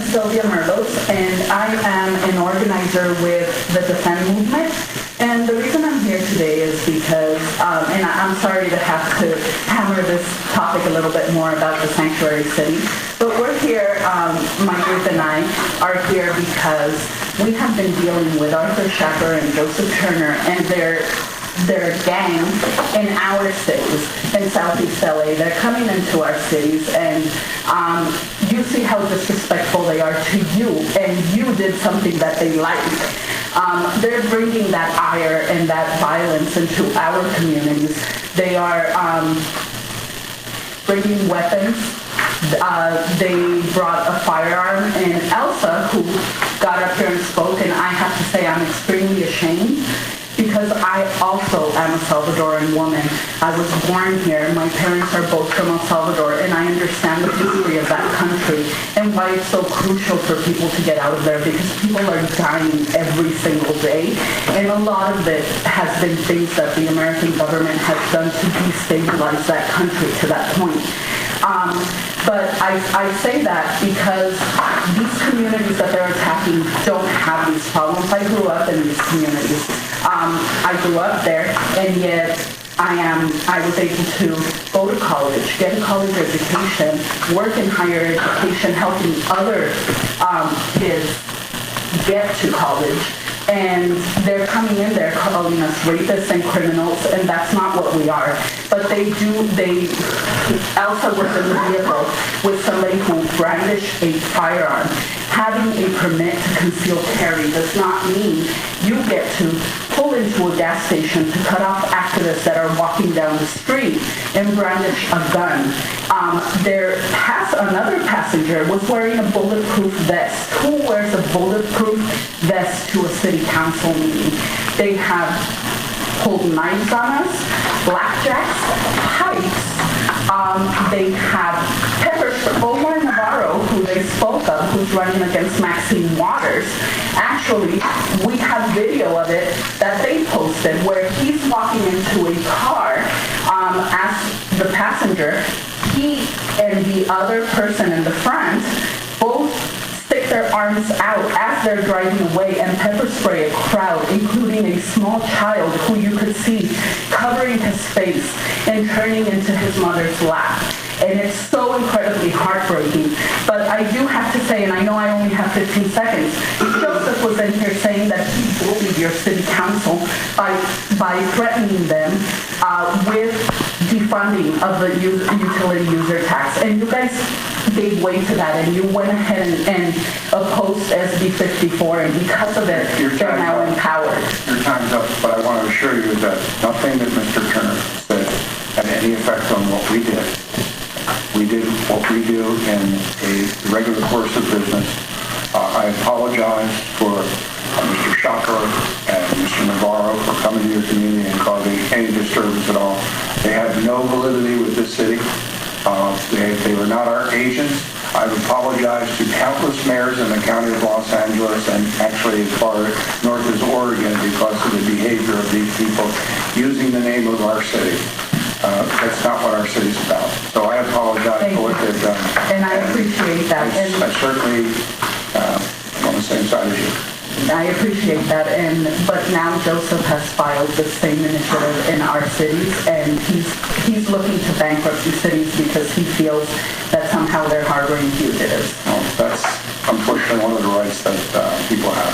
And I am an organizer with the Defend Movement. And the reason I'm here today is because, and I'm sorry to have to hammer this topic a little bit more about the sanctuary city, but we're here, my group and I are here because we have been dealing with Arthur Schaper and Joseph Turner and their gang in our cities, in Southeast LA. They're coming into our cities, and you see how disrespectful they are to you, and you did something that they like. They're bringing that ire and that violence into our communities. They are bringing weapons. They brought a firearm, and Elsa, who got up here and spoke, and I have to say I'm extremely ashamed because I also am a Salvadoran woman. I was born here. My parents are both from El Salvador, and I understand the history of that country and why it's so crucial for people to get out of there, because people are dying every single day, and a lot of it has been things that the American government has done to destabilize that country to that point. But I say that because these communities that they're attacking don't have these problems. I grew up in these communities. I grew up there, and yet I was able to go to college, get a college education, work in higher education, helping other kids get to college. And they're coming in there calling us rapists and criminals, and that's not what we are. But Elsa was in the vehicle with somebody who brandished a firearm. Having a permit to conceal carry does not mean you get to pull into a gas station to cut off activists that are walking down the street and brandish a gun. Another passenger was wearing a bulletproof vest. Who wears a bulletproof vest to a city council meeting? They have pulled knives on us, blackjacks, pipes. They have pepper spray. Omar Navarro, who they spoke of, who's running against Maxine Waters. Actually, we have video of it that they posted where he's walking into a car as the passenger. He and the other person in the front both stick their arms out as they're driving away and pepper spray a crowd, including a small child who you could see covering his face and turning into his mother's lap. And it's so incredibly heartbreaking. But I do have to say, and I know I only have 15 seconds, Joseph was in here saying that he bullied your city council by threatening them with defunding of the utility user tax. And you guys gave way to that, and you went ahead and opposed SB 54, and because of it, they're now empowered. Your time's up, but I want to assure you that nothing that Mr. Turner said had any effect on what we did. We did what we do in a regular course of business. I apologize for Mr. Schaper and Mr. Navarro for coming to your community and causing any disturbance at all. They had no validity with this city. They were not our agents. I've apologized to countless mayors in the county of Los Angeles and actually as far north as Oregon because of the behavior of these people using the name of our city. That's not what our city's about. So I apologize for what they've done. And I appreciate that. I certainly am on the same side as you. I appreciate that, but now Joseph has filed the same initiative in our cities, and he's looking to bankrupt these cities because he feels that somehow they're harboring fugitives. Well, that's unfortunately one of the rights that people have.